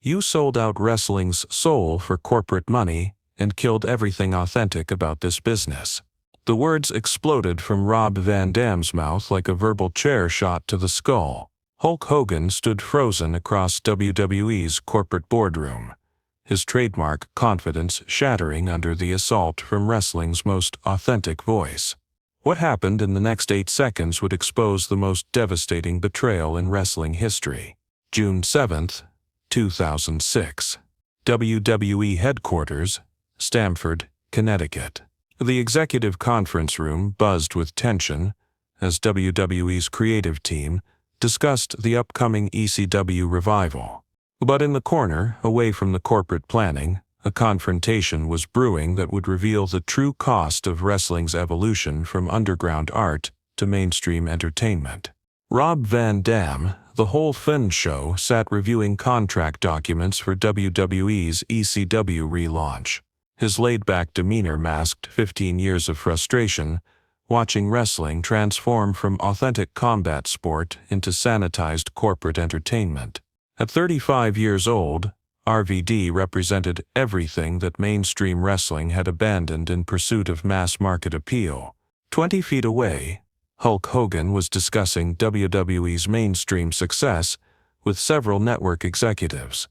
You sold out wrestling's soul for corporate money and killed everything authentic about this business. The words exploded from Rob Van Dam's mouth like a verbal chair shot to the skull. Hulk Hogan stood frozen across WWE's corporate boardroom, his trademark confidence shattering under the assault from wrestling's most authentic voice. What happened in the next 8 seconds would expose the most devastating betrayal in wrestling history. June 7, 2006. WWE Headquarters, Stamford, Connecticut. The executive conference room buzzed with tension as WWE's creative team discussed the upcoming ECW revival. But in the corner, away from the corporate planning, a confrontation was brewing that would reveal the true cost of wrestling's evolution from underground art to mainstream entertainment. Rob Van Dam, the whole Finn show, sat reviewing contract documents for WWE's ECW relaunch. His laid-back demeanor masked 15 years of frustration, watching wrestling transform from authentic combat sport into sanitized corporate entertainment. At 35 years old, RVD represented everything that mainstream wrestling had abandoned in pursuit of mass-market appeal. 20 feet away, Hulk Hogan was discussing WWE's mainstream success with several network executives,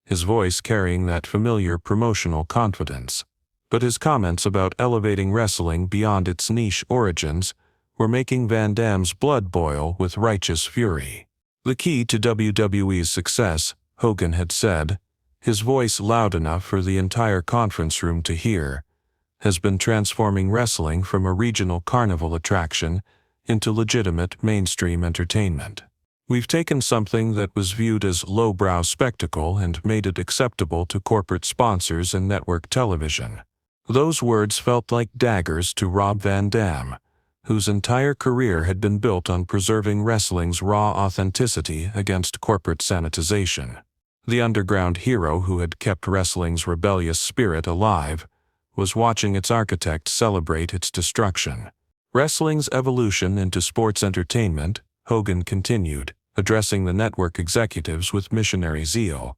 his voice carrying that familiar promotional confidence. But his comments about elevating wrestling beyond its niche origins were making Van Dam's blood boil with righteous fury. The key to WWE's success, Hogan had said, his voice loud enough for the entire conference room to hear, has been transforming wrestling from a regional carnival attraction into legitimate mainstream entertainment. We've taken something that was viewed as lowbrow spectacle and made it acceptable to corporate sponsors and network television. Those words felt like daggers to Rob Van Dam, whose entire career had been built on preserving wrestling's raw authenticity against corporate sanitization. The underground hero who had kept wrestling's rebellious spirit alive was watching its architect celebrate its destruction. Wrestling's evolution into sports entertainment, Hogan continued, addressing the network executives with missionary zeal,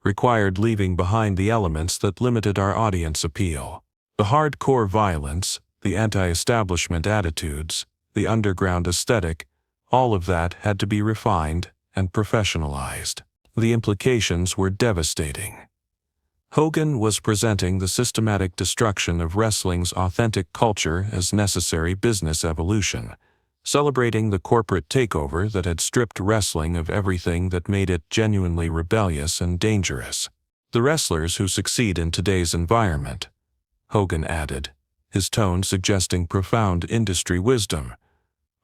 required leaving behind the elements that limited our audience appeal. The hardcore violence, the anti-establishment attitudes, the underground aesthetic, all of that had to be refined and professionalized. The implications were devastating. Hogan was presenting the systematic destruction of wrestling's authentic culture as necessary business evolution, celebrating the corporate takeover that had stripped wrestling of everything that made it genuinely rebellious and dangerous. The wrestlers who succeed in today's environment, Hogan added, his tone suggesting profound industry wisdom,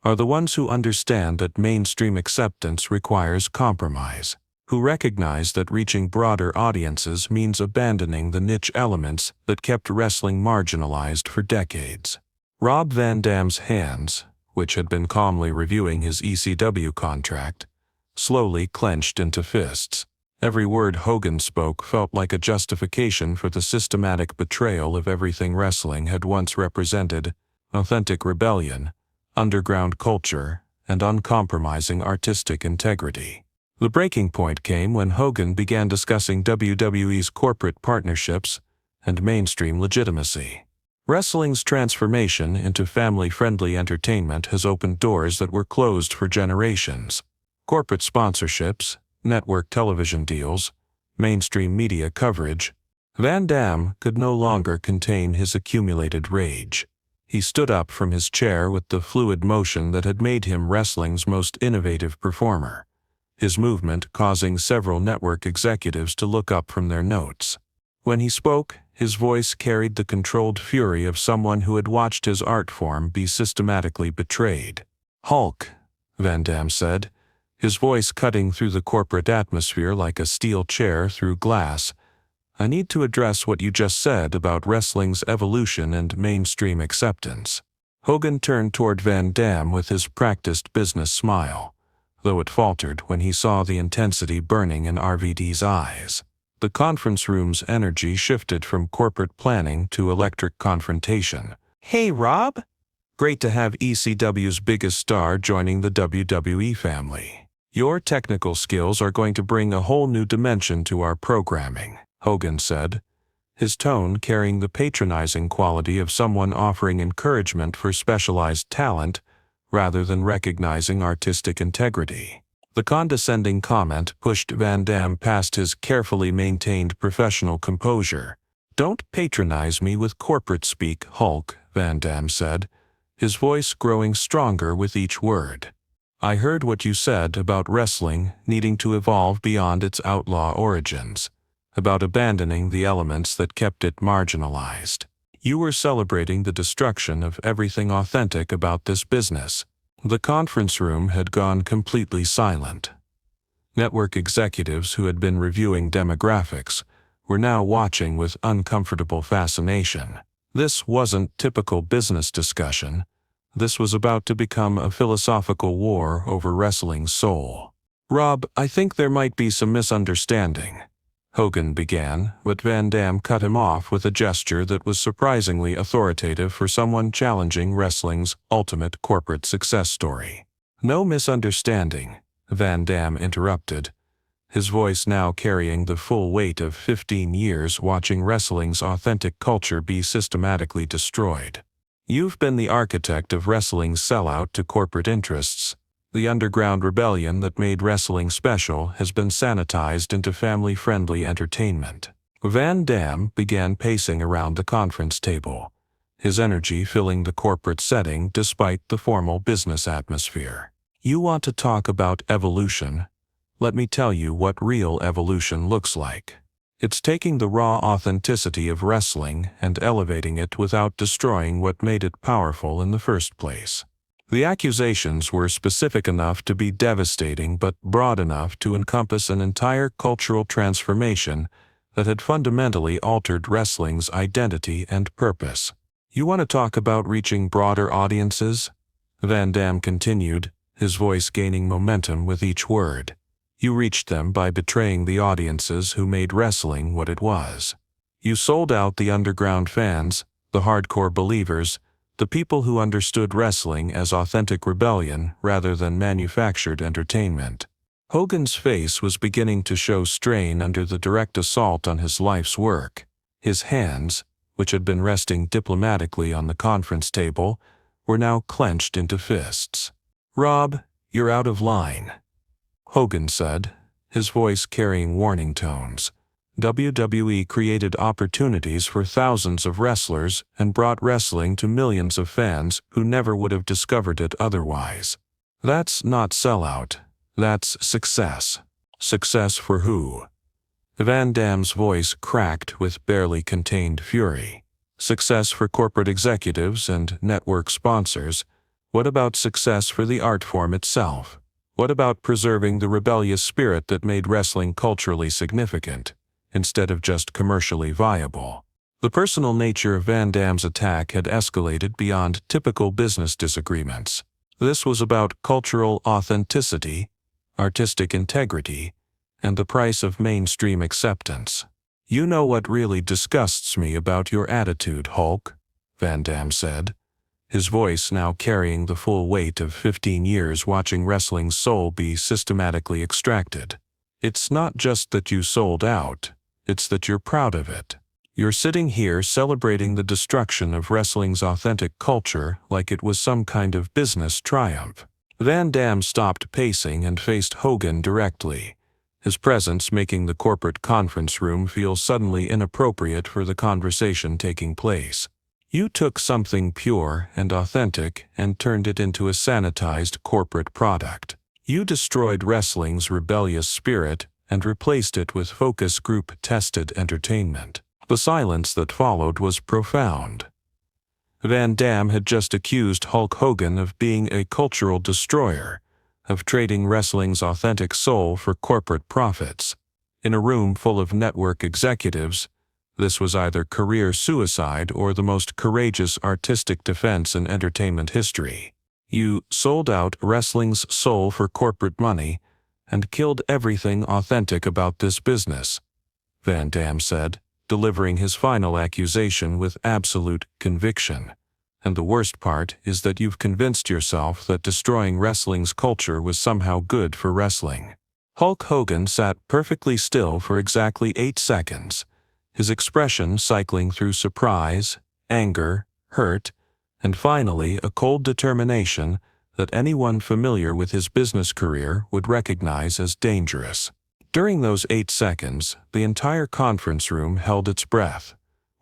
are the ones who understand that mainstream acceptance requires compromise, who recognize that reaching broader audiences means abandoning the niche elements that kept wrestling marginalized for decades. Rob Van Dam's hands, which had been calmly reviewing his ECW contract, slowly clenched into fists. Every word Hogan spoke felt like a justification for the systematic betrayal of everything wrestling had once represented: authentic rebellion, underground culture, and uncompromising artistic integrity. The breaking point came when Hogan began discussing WWE's corporate partnerships and mainstream legitimacy. Wrestling's transformation into family-friendly entertainment has opened doors that were closed for generations. Corporate sponsorships, network television deals, mainstream media coverage. Van Dam could no longer contain his accumulated rage. He stood up from his chair with the fluid motion that had made him wrestling's most innovative performer, his movement causing several network executives to look up from their notes. When he spoke, his voice carried the controlled fury of someone who had watched his art form be systematically betrayed. "Hulk," Van Dam said, his voice cutting through the corporate atmosphere like a steel chair through glass, "I need to address what you just said about wrestling's evolution and mainstream acceptance." Hogan turned toward Van Dam with his practiced business smile, though it faltered when he saw the intensity burning in RVD's eyes. The conference room's energy shifted from corporate planning to electric confrontation. "Hey, Rob! Great to have ECW's biggest star joining the WWE family. Your technical skills are going to bring a whole new dimension to our programming, Hogan said, his tone carrying the patronizing quality of someone offering encouragement for specialized talent rather than recognizing artistic integrity. The condescending comment pushed Van Dam past his carefully maintained professional composure. "Don't patronize me with corporate speak, Hulk," Van Dam said, his voice growing stronger with each word. "I heard what you said about wrestling needing to evolve beyond its outlaw origins, about abandoning the elements that kept it marginalized. You were celebrating the destruction of everything authentic about this business." The conference room had gone completely silent. Network executives who had been reviewing demographics were now watching with uncomfortable fascination. This wasn't typical business discussion. This was about to become a philosophical war over wrestling's soul. "Rob, I think there might be some misunderstanding," Hogan began, but Van Dam cut him off with a gesture that was surprisingly authoritative for someone challenging wrestling's ultimate corporate success story. "No misunderstanding," Van Dam interrupted, his voice now carrying the full weight of 15 years watching wrestling's authentic culture be systematically destroyed. "You've been the architect of wrestling's sellout to corporate interests. The underground rebellion that made wrestling special has been sanitized into family-friendly entertainment." Van Dam began pacing around the conference table, his energy filling the corporate setting despite the formal business atmosphere. "You want to talk about evolution? Let me tell you what real evolution looks like. It's taking the raw authenticity of wrestling and elevating it without destroying what made it powerful in the first place." The accusations were specific enough to be devastating but broad enough to encompass an entire cultural transformation that had fundamentally altered wrestling's identity and purpose. "You want to talk about reaching broader audiences?" Van Dam continued, his voice gaining momentum with each word. "You reached them by betraying the audiences who made wrestling what it was. You sold out the underground fans, the hardcore believers, the people who understood wrestling as authentic rebellion rather than manufactured entertainment." Hogan's face was beginning to show strain under the direct assault on his life's work. His hands, which had been resting diplomatically on the conference table, were now clenched into fists. "Rob, you're out of line," Hogan said, his voice carrying warning tones. "WWE created opportunities for thousands of wrestlers and brought wrestling to millions of fans who never would have discovered it otherwise. That's not sellout. That's success." "Success for who?" Van Dam's voice cracked with barely contained fury. "Success for corporate executives and network sponsors. What about success for the art form itself? What about preserving the rebellious spirit that made wrestling culturally significant, instead of just commercially viable?" The personal nature of Van Dam's attack had escalated beyond typical business disagreements. This was about cultural authenticity, artistic integrity, and the price of mainstream acceptance. "You know what really disgusts me about your attitude, Hulk," Van Dam said, his voice now carrying the full weight of 15 years watching wrestling's soul be systematically extracted. "It's not just that you sold out, it's that you're proud of it. You're sitting here celebrating the destruction of wrestling's authentic culture like it was some kind of business triumph." Van Dam stopped pacing and faced Hogan directly, his presence making the corporate conference room feel suddenly inappropriate for the conversation taking place. "You took something pure and authentic and turned it into a sanitized corporate product. You destroyed wrestling's rebellious spirit and replaced it with focus group-tested entertainment." The silence that followed was profound. Van Dam had just accused Hulk Hogan of being a cultural destroyer, of trading wrestling's authentic soul for corporate profits. In a room full of network executives, this was either career suicide or the most courageous artistic defense in entertainment history. "You sold out wrestling's soul for corporate money and killed everything authentic about this business," Van Dam said, delivering his final accusation with absolute conviction, And the worst part is that you've convinced yourself that destroying wrestling's culture was somehow good for wrestling." Hulk Hogan sat perfectly still for exactly 8 seconds, his expression cycling through surprise, anger, hurt, and finally a cold determination that anyone familiar with his business career would recognize as dangerous. During those 8 seconds, the entire conference room held its breath,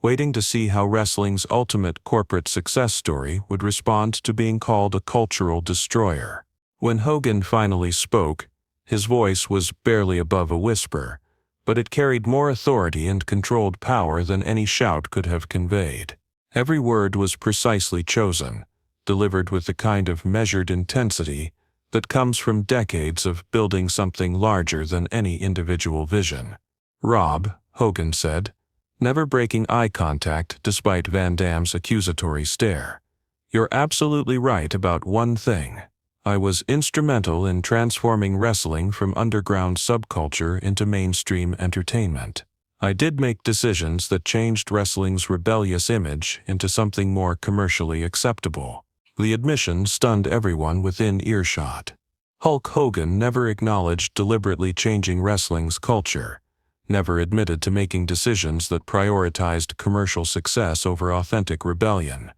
waiting to see how wrestling's ultimate corporate success story would respond to being called a cultural destroyer. When Hogan finally spoke, his voice was barely above a whisper, but it carried more authority and controlled power than any shout could have conveyed. Every word was precisely chosen, delivered with the kind of measured intensity that comes from decades of building something larger than any individual vision. "Rob," Hogan said, never breaking eye contact despite Van Dam's accusatory stare, "you're absolutely right about one thing. I was instrumental in transforming wrestling from underground subculture into mainstream entertainment. I did make decisions that changed wrestling's rebellious image into something more commercially acceptable." The admission stunned everyone within earshot. Hulk Hogan never acknowledged deliberately changing wrestling's culture, never admitted to making decisions that prioritized commercial success over authentic rebellion,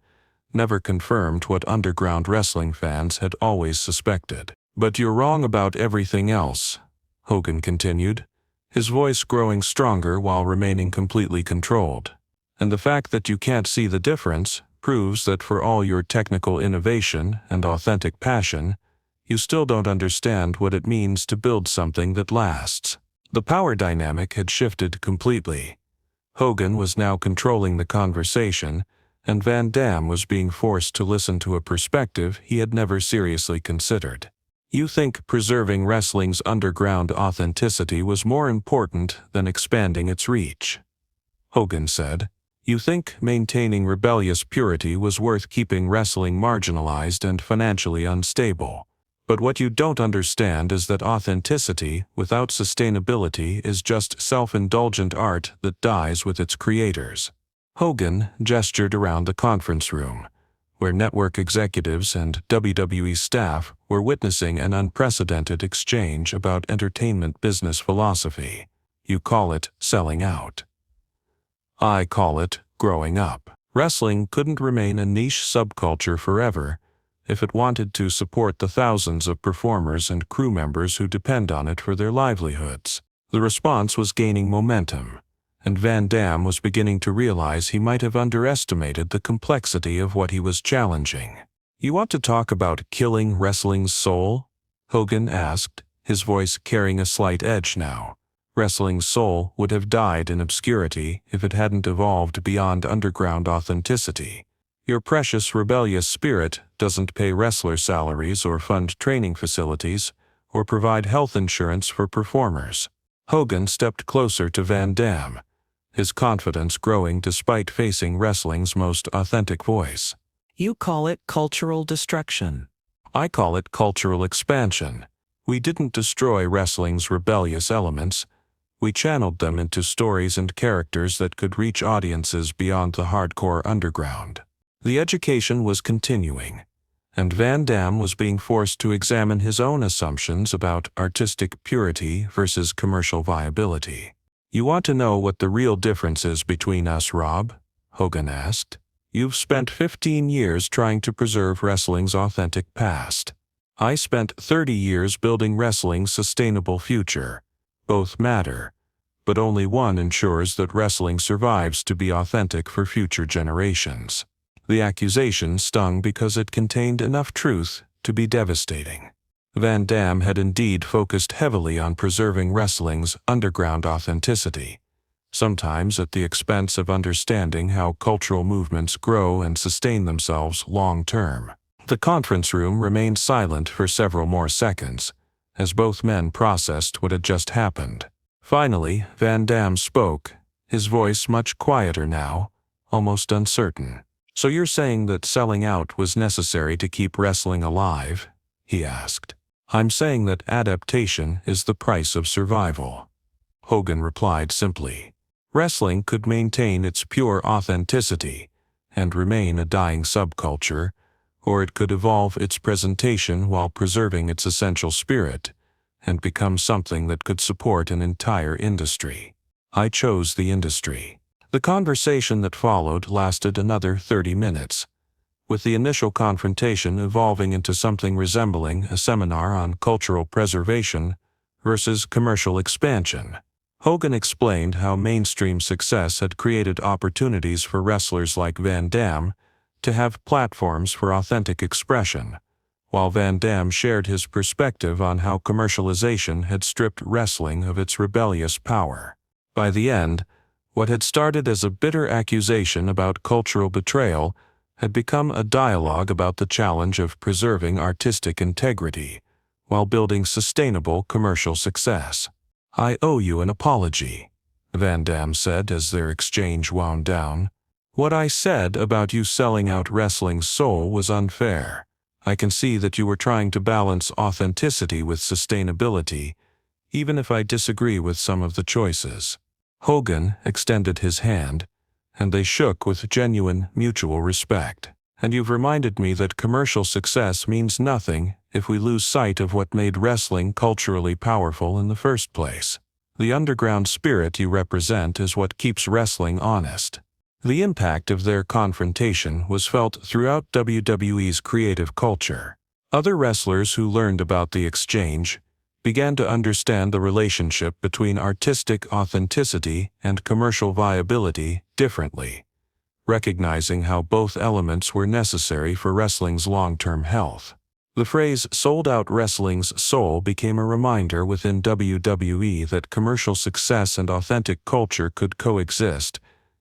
never confirmed what underground wrestling fans had always suspected. "But you're wrong about everything else," Hogan continued, his voice growing stronger while remaining completely controlled. "And the fact that you can't see the difference proves that for all your technical innovation and authentic passion, you still don't understand what it means to build something that lasts." The power dynamic had shifted completely. Hogan was now controlling the conversation, and Van Dam was being forced to listen to a perspective he had never seriously considered. "You think preserving wrestling's underground authenticity was more important than expanding its reach," Hogan said. "You think maintaining rebellious purity was worth keeping wrestling marginalized and financially unstable. But what you don't understand is that authenticity without sustainability is just self-indulgent art that dies with its creators." Hogan gestured around the conference room, where network executives and WWE staff were witnessing an unprecedented exchange about entertainment business philosophy. "You call it selling out. I call it growing up." Wrestling couldn't remain a niche subculture forever if it wanted to support the thousands of performers and crew members who depend on it for their livelihoods. The response was gaining momentum, and Van Dam was beginning to realize he might have underestimated the complexity of what he was challenging. "You want to talk about killing wrestling's soul?" Hogan asked, his voice carrying a slight edge now. Wrestling's soul would have died in obscurity if it hadn't evolved beyond underground authenticity. "Your precious rebellious spirit doesn't pay wrestler salaries or fund training facilities or provide health insurance for performers." Hogan stepped closer to Van Dam, his confidence growing despite facing wrestling's most authentic voice. "You call it cultural destruction. I call it cultural expansion. We didn't destroy wrestling's rebellious elements. We channeled them into stories and characters that could reach audiences beyond the hardcore underground." The education was continuing, and Van Dam was being forced to examine his own assumptions about artistic purity versus commercial viability. "You want to know what the real difference is between us, Rob?" Hogan asked. "You've spent 15 years trying to preserve wrestling's authentic past. I spent 30 years building wrestling's sustainable future. Both matter, but only one ensures that wrestling survives to be authentic for future generations." The accusation stung because it contained enough truth to be devastating. Van Dam had indeed focused heavily on preserving wrestling's underground authenticity, sometimes at the expense of understanding how cultural movements grow and sustain themselves long-term. The conference room remained silent for several more seconds, as both men processed what had just happened. Finally, Van Dam spoke, his voice much quieter now, almost uncertain. "So you're saying that selling out was necessary to keep wrestling alive?" he asked. "I'm saying that adaptation is the price of survival," Hogan replied simply. Wrestling could maintain its pure authenticity, and remain a dying subculture, or it could evolve its presentation while preserving its essential spirit, and become something that could support an entire industry. I chose the industry. The conversation that followed lasted another 30 minutes, with the initial confrontation evolving into something resembling a seminar on cultural preservation versus commercial expansion. Hogan explained how mainstream success had created opportunities for wrestlers like Van Dam to have platforms for authentic expression, while Van Dam shared his perspective on how commercialization had stripped wrestling of its rebellious power. By the end, what had started as a bitter accusation about cultural betrayal had become a dialogue about the challenge of preserving artistic integrity while building sustainable commercial success. "I owe you an apology," Van Dam said as their exchange wound down. "What I said about you selling out wrestling's soul was unfair. I can see that you were trying to balance authenticity with sustainability, even if I disagree with some of the choices." Hogan extended his hand, and they shook with genuine mutual respect. "And you've reminded me that commercial success means nothing if we lose sight of what made wrestling culturally powerful in the first place. The underground spirit you represent is what keeps wrestling honest." The impact of their confrontation was felt throughout WWE's creative culture. Other wrestlers who learned about the exchange began to understand the relationship between artistic authenticity and commercial viability differently, recognizing how both elements were necessary for wrestling's long-term health. The phrase "sold out wrestling's soul" became a reminder within WWE that commercial success and authentic culture could coexist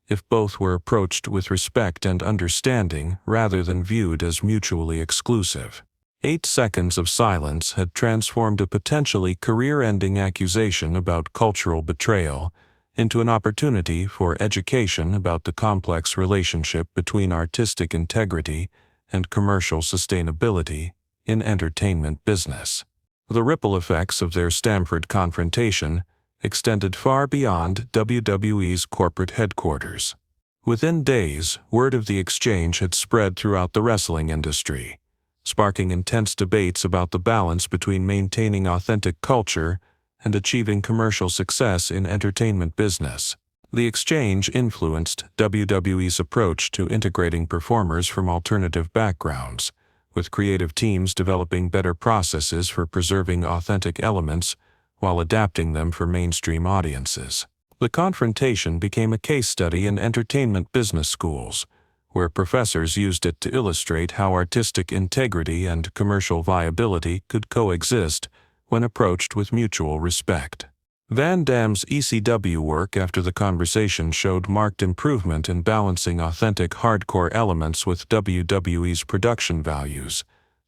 if both were approached with respect and understanding rather than viewed as mutually exclusive. 8 seconds of silence had transformed a potentially career-ending accusation about cultural betrayal into an opportunity for education about the complex relationship between artistic integrity and commercial sustainability in entertainment business. The ripple effects of their Stamford confrontation extended far beyond WWE's corporate headquarters. Within days, word of the exchange had spread throughout the wrestling industry, sparking intense debates about the balance between maintaining authentic culture and achieving commercial success in entertainment business. The exchange influenced WWE's approach to integrating performers from alternative backgrounds, with creative teams developing better processes for preserving authentic elements while adapting them for mainstream audiences. The confrontation became a case study in entertainment business schools, where professors used it to illustrate how artistic integrity and commercial viability could coexist when approached with mutual respect. Van Dam's ECW work after the conversation showed marked improvement in balancing authentic hardcore elements with WWE's production values,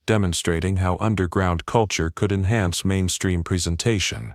demonstrating how underground culture could enhance mainstream presentation.